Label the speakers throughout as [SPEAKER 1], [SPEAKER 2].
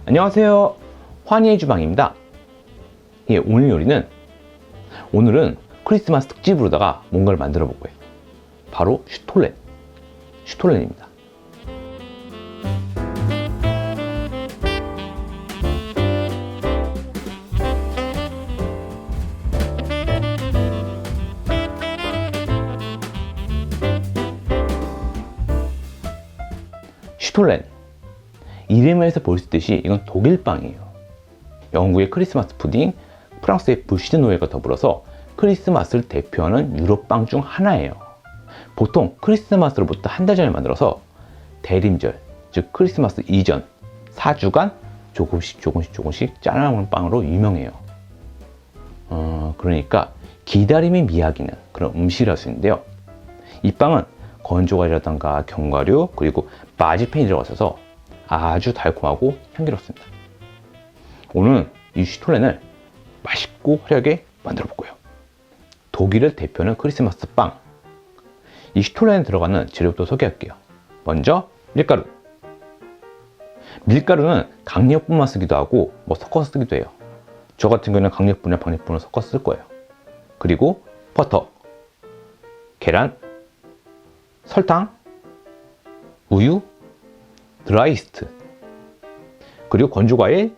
[SPEAKER 1] 안녕하세요, 환희의 주방입니다. 예, 오늘은 크리스마스 특집으로다가 뭔가를 만들어 볼 거예요. 바로 슈톨렌입니다. 슈톨렌, 이름에서 볼 수 있듯이 이건 독일 빵이에요. 영국의 크리스마스 푸딩, 프랑스의 부시드 노엘과 더불어서 크리스마스를 대표하는 유럽 빵 중 하나예요. 보통 크리스마스로부터 한 달 전에 만들어서 대림절, 즉 크리스마스 이전 4주간 조금씩 잘라 먹는 빵으로 유명해요. 그러니까 기다림이 미학이는 그런 음식이라 할 수 있는데요. 이 빵은 건조과일이라던가 견과류 그리고 마지펜이 들어가서 아주 달콤하고 향기롭습니다. 오늘은 이 슈톨렌을 맛있고 화려하게 만들어 볼 거예요. 독일을 대표하는 크리스마스 빵. 이 슈톨렌에 들어가는 재료부터 소개할게요. 먼저 밀가루. 밀가루는 강력분만 쓰기도 하고 섞어서 쓰기도 해요. 저 같은 경우는 강력분이랑 박력분을 섞어서 쓸 거예요. 그리고 버터, 계란, 설탕, 우유, 드라이이스트, 그리고 건조과일,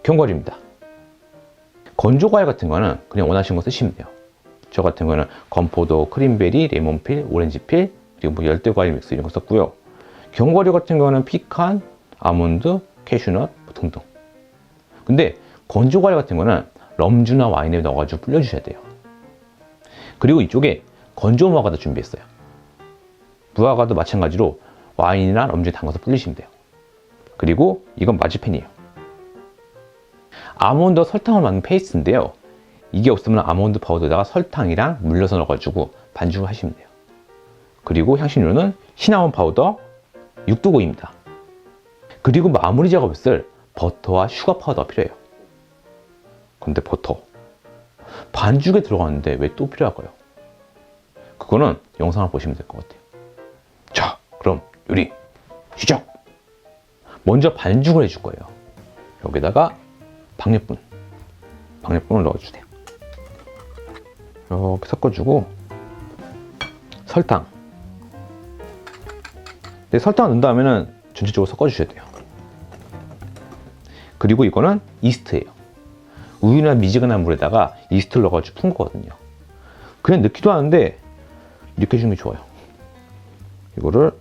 [SPEAKER 1] 견과류입니다. 건조과일 같은 거는 그냥 원하시는 거 쓰시면 돼요. 저 같은 거는 건포도, 크림베리, 레몬필, 오렌지필, 그리고 열대과일 믹스 이런 거 썼고요. 견과류 같은 거는 피칸, 아몬드, 캐슈넛 등등. 근데 건조과일 같은 거는 럼주나 와인에 넣어가지고 불려주셔야 돼요. 그리고 이쪽에 건조 무화과도 준비했어요. 무화과도 마찬가지로 와인이나 럼주에 담가서 불리시면 돼요. 그리고 이건 마지펜이에요. 아몬드와 설탕을 만든 페이스트인데요. 이게 없으면 아몬드 파우더에다가 설탕이랑 물려서 넣어가지고 반죽을 하시면 돼요. 그리고 향신료는 시나몬 파우더, 육두고입니다. 그리고 마무리 작업을 쓸 버터와 슈가 파우더가 필요해요. 근데 버터 반죽에 들어가는데 왜 또 필요할까요? 그거는 영상을 보시면 될 것 같아요. 자, 그럼 요리 시작! 먼저 반죽을 해줄 거예요. 여기다가 박력분을 넣어주세요. 이렇게 섞어주고 설탕. 근데 설탕을 넣은 다음에는 전체적으로 섞어주셔야 돼요. 그리고 이거는 이스트예요. 우유나 미지근한 물에다가 이스트를 넣어가지고 푼 거거든요. 그냥 넣기도 하는데 이렇게 해주는 게 좋아요. 이거를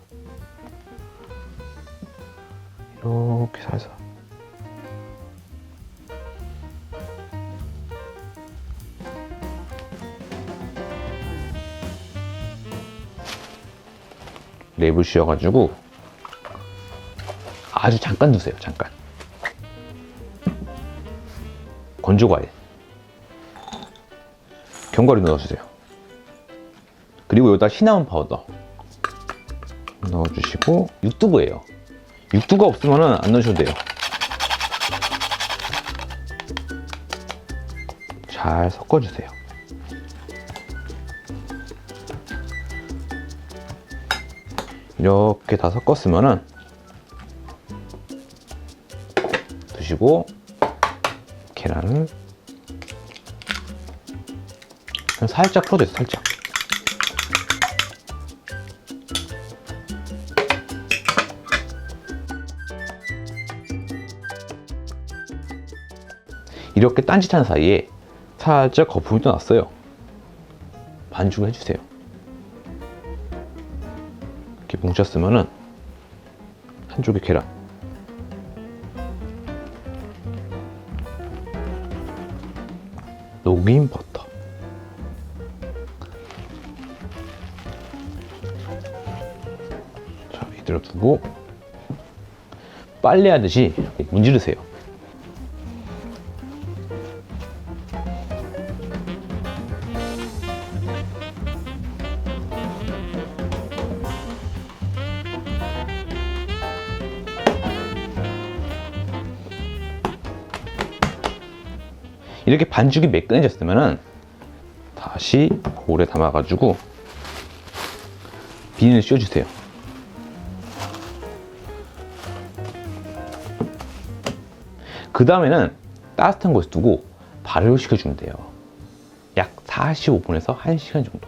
[SPEAKER 1] 이렇게 살살 랩을 씌워가지고 아주 잠깐 두세요. 잠깐. 건조과일, 견과류 넣어주세요. 그리고 여기다 시나몬 파우더 넣어주시고 육두부예요. 육두가 없으면 안 넣으셔도 돼요. 잘 섞어주세요. 이렇게 다 섞었으면은 드시고 계란을 그냥 살짝 풀어주세요. 살짝. 이렇게 딴짓하는 사이에 살짝 거품이 또 났어요. 반죽을 해주세요. 이렇게 뭉쳤으면은 한쪽에 계란, 녹인 버터, 자, 이대로 두고 빨래하듯이 문지르세요. 이렇게 반죽이 매끈해졌으면 다시 볼에 담아가지고 비닐을 씌워주세요. 그 다음에는 따뜻한 곳에 두고 발효를 시켜주면 돼요. 약 45분에서 1시간 정도.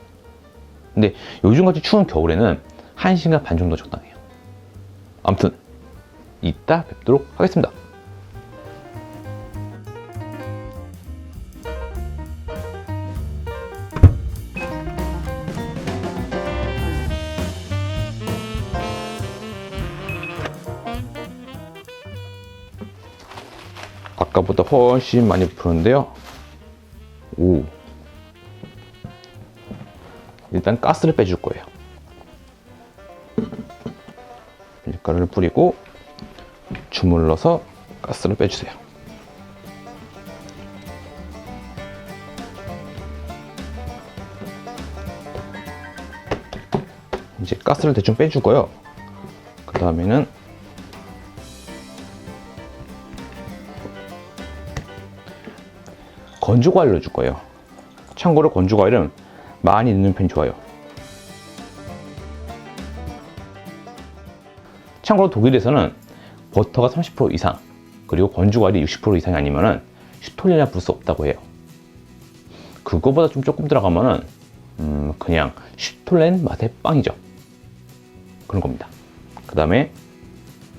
[SPEAKER 1] 근데 요즘같이 추운 겨울에는 1시간 반 정도 적당해요. 아무튼 이따 뵙도록 하겠습니다. 아까보다 훨씬 많이 부르는데요. 오. 일단 가스를 빼줄 거예요. 밀가루를 뿌리고 주물러서 가스를 빼주세요. 이제 가스를 대충 빼주고요. 그 다음에는 건조 과일을 넣어줄 거예요. 참고로 건조 과일은 많이 넣는 편이 좋아요. 참고로 독일에서는 버터가 30% 이상 그리고 건조 과일이 60% 이상이 아니면은 슈톨렌이라 부를 수 없다고 해요. 그거보다 좀 조금 들어가면은 그냥 슈톨렌 맛의 빵이죠. 그런 겁니다. 그 다음에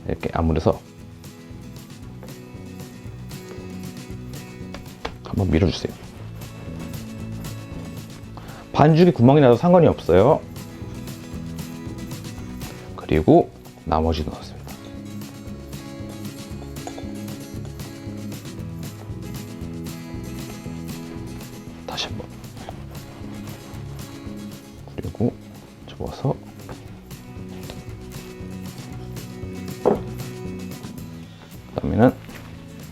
[SPEAKER 1] 이렇게 아무려서 한번 밀어주세요. 반죽이 구멍이 나도 상관이 없어요. 그리고 나머지 넣었습니다. 다시 한번. 그리고 접어서 그 다음에는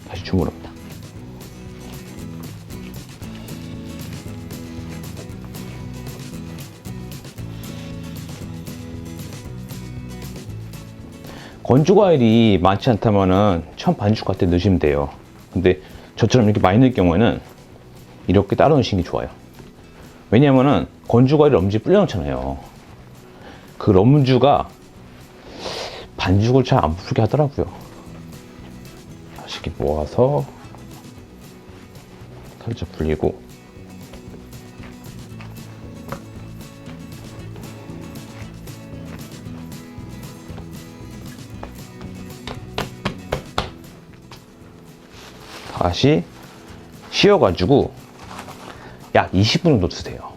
[SPEAKER 1] 다시 주물릅니다. 건조 과일이 많지 않다면은 처음 반죽할 때 넣으시면 돼요. 근데 저처럼 이렇게 많이 넣을 경우에는 이렇게 따로 넣으시는 게 좋아요. 왜냐면은 건조 과일 럼지 불려 놓잖아요. 그 럼주가 반죽을 잘 안 부르게 하더라고요. 다시 이렇게 모아서 살짝 불리고 다시 씌워가지고 약 20분 정도 두세요.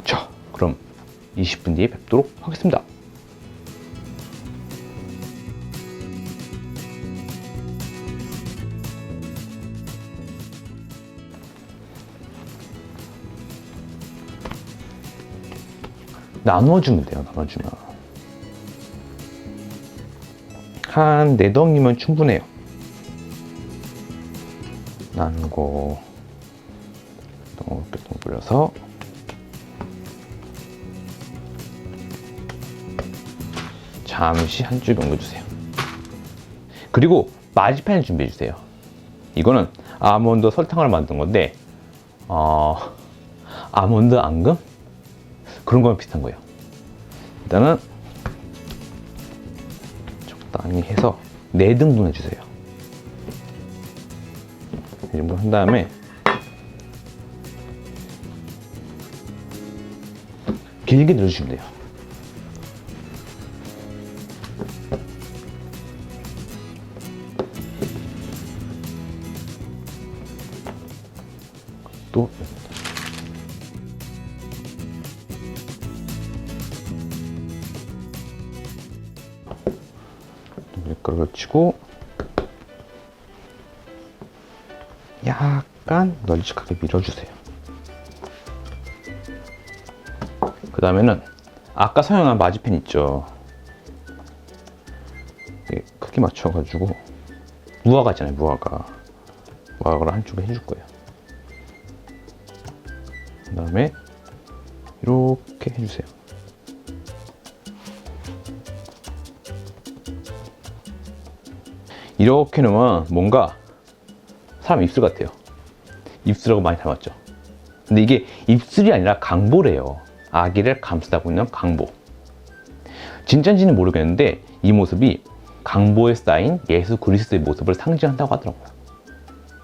[SPEAKER 1] 자, 그럼 20분 뒤에 뵙도록 하겠습니다. 나눠주면 돼요. 나눠주면 한 4덩이면 충분해요. 나누고 이렇게 동글려서 잠시 한줄 넘겨주세요. 그리고 마지판을 준비해 주세요. 이거는 아몬드 설탕을 만든 건데 아몬드 앙금? 그런 거랑 비슷한 거예요. 일단은 적당히 해서 4등분 해주세요. 이 정도 한 다음에 길게 늘어주시면 돼요. 또 밀가루를 치고 약간 널찍하게 밀어주세요. 그 다음에는 아까 사용한 마지펜 있죠. 크게 맞춰가지고 무화과 있잖아요. 무화과를 한쪽에 해줄 거예요. 그 다음에 이렇게 해주세요. 이렇게 넣으면 뭔가 사람 입술 같아요. 입술하고 많이 닮았죠. 근데 이게 입술이 아니라 강보래요. 아기를 감싸고 있는 강보. 진짜인지는 모르겠는데 이 모습이 강보에 쌓인 예수 그리스도의 모습을 상징한다고 하더라고요.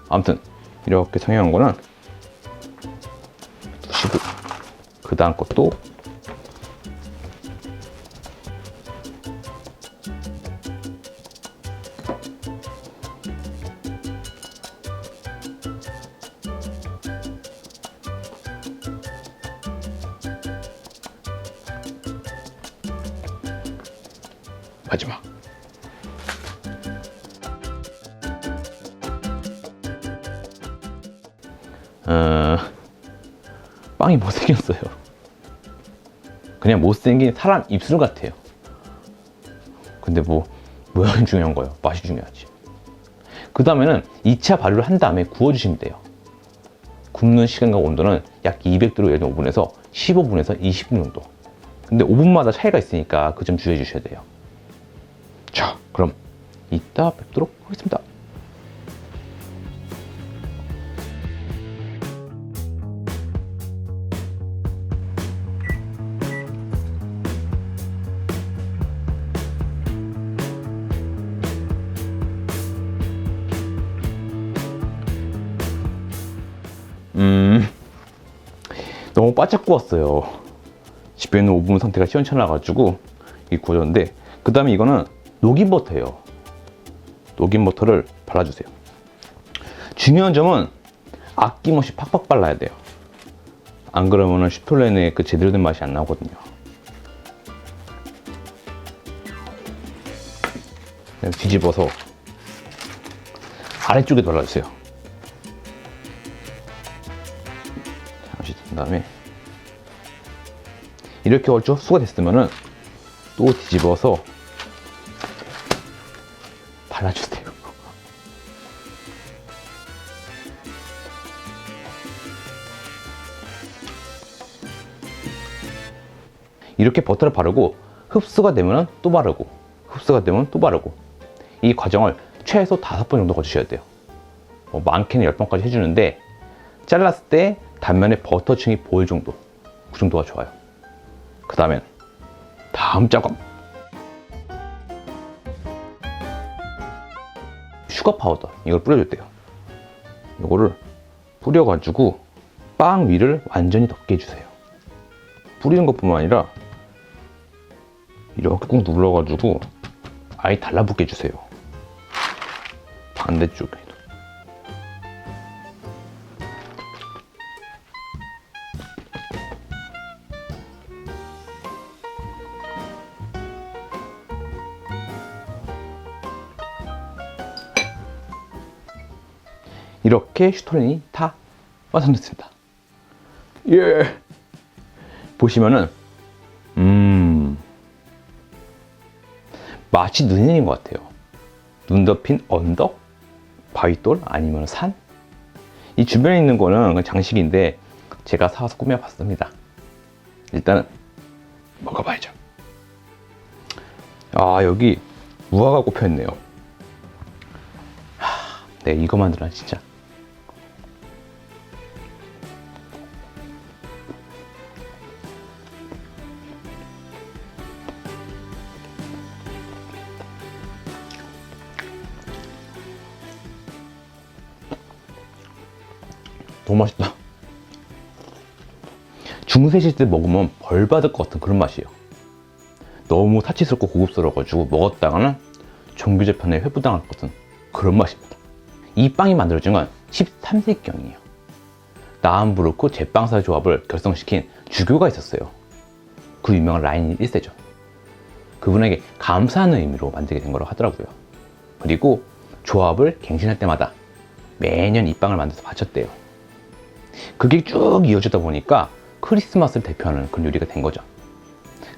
[SPEAKER 1] 아무튼 이렇게 성형한 거는 두시고, 그 다음 것도 마지막. 빵이 못생겼어요. 그냥 못생긴 사람 입술 같아요. 근데 뭐 모양이 중요한 거예요. 맛이 중요하지. 그 다음에는 2차 발효를 한 다음에 구워주시면 돼요. 굽는 시간과 온도는 약 200도로 예를 들면 오븐에서 15분에서 20분 정도. 근데 오븐마다 차이가 있으니까 그 점 주의해 주셔야 돼요. 자, 그럼 이따 뵙도록 하겠습니다. 너무 바짝 구웠어요. 집에 있는 오븐 상태가 시원찮아가지고 이 구워졌는데, 그 다음에 이거는 녹인 버터예요. 녹인 버터를 발라주세요. 중요한 점은 아낌없이 팍팍 발라야 돼요. 안 그러면 슈톨렌의 그 제대로 된 맛이 안 나거든요. 뒤집어서 아래쪽에 발라주세요. 잠시 든 다음에 이렇게 얼추 흡수가 됐으면은 또 뒤집어서 발라주세요. 이렇게 버터를 바르고 흡수가 되면 또 바르고, 흡수가 되면 또 바르고, 이 과정을 최소 5번 정도 거주셔야 돼요. 많게는 10번까지 해주는데, 잘랐을 때 단면에 버터층이 보일 정도, 그 정도가 좋아요. 그 다음엔 다음 작업, 슈거 파우더, 이걸 뿌려줄 때요. 이거를 뿌려가지고 빵 위를 완전히 덮게 해주세요. 뿌리는 것뿐만 아니라 이렇게 꾹 눌러가지고 아예 달라붙게 해주세요. 반대쪽에. 이렇게 슈톨렌이 다 완성됐습니다. 예. 보시면은 마치 눈인 것 같아요. 눈 덮인 언덕, 바위돌, 아니면 산. 이 주변에 있는 거는 그냥 장식인데 제가 사와서 꾸며봤습니다. 일단은 먹어봐야죠. 아, 여기 무화과 꼽혀있네요. 네, 이거 만들어 진짜. 너무 맛있다. 중세시대 때 먹으면 벌 받을 것 같은 그런 맛이에요. 너무 사치스럽고 고급스러워가지고 먹었다가는 종교재판에 회부당할 것 같은 그런 맛입니다. 이 빵이 만들어진 건 13세기경이에요. 나함부르크 제빵사 조합을 결성시킨 주교가 있었어요. 그 유명한 라인 1세죠. 그분에게 감사하는 의미로 만들게 된 거라고 하더라고요. 그리고 조합을 갱신할 때마다 매년 이 빵을 만들어서 바쳤대요. 그게 쭉 이어지다 보니까 크리스마스를 대표하는 그런 요리가 된 거죠.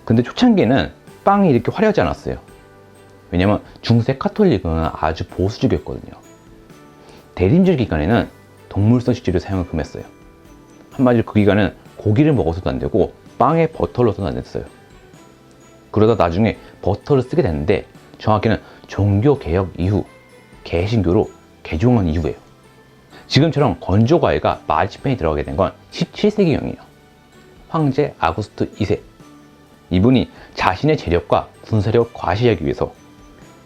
[SPEAKER 1] 근데 초창기에는 빵이 이렇게 화려하지 않았어요. 왜냐면 중세 카톨릭은 아주 보수적이었거든요. 대림절 기간에는 동물성 식재를 사용을 금했어요. 한마디로 그 기간은 고기를 먹어서도 안 되고 빵에 버터를 넣어서도 안 됐어요. 그러다 나중에 버터를 쓰게 됐는데, 정확히는 종교개혁 이후 개신교로 개종한 이후예요. 지금처럼 건조과일과 마르치펜이 들어가게 된 건 17세기경이에요. 황제 아구스트 2세. 이분이 자신의 재력과 군사력을 과시하기 위해서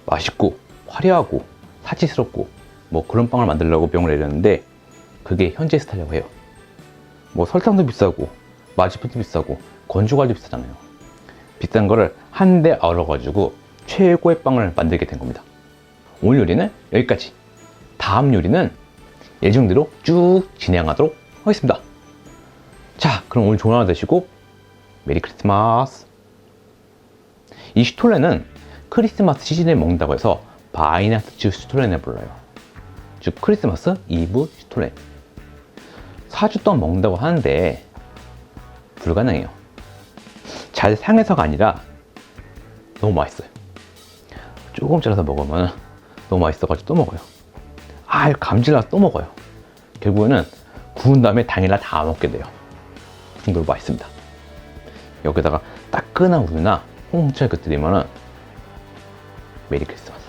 [SPEAKER 1] 맛있고 화려하고 사치스럽고 뭐 그런 빵을 만들려고 명을 내렸는데 그게 현재 스타일이라고 해요. 뭐 설탕도 비싸고 마지판도 비싸고 건조과도 비싸잖아요. 비싼 거를 한데 얼어가지고 최고의 빵을 만들게 된 겁니다. 오늘 요리는 여기까지. 다음 요리는 예정대로 쭉 진행하도록 하겠습니다. 자, 그럼 오늘 좋은 하루 되시고 메리 크리스마스. 이 슈톨레는 크리스마스 시즌에 먹는다고 해서 바이나츠 슈톨레를 불러요. 즉 크리스마스 이브 슈톨레. 4주 동안 먹는다고 하는데 불가능해요. 잘 상해서가 아니라 너무 맛있어요. 조금 잘라서 먹으면 너무 맛있어가지고 또 먹어요. 감질나서 또 먹어요. 결국에는 구운 다음에 당일날 다 먹게 돼요. 그 정도로 맛있습니다. 여기다가 따끈한 우유나 홍차를 곁들이면은 메리 크리스마스.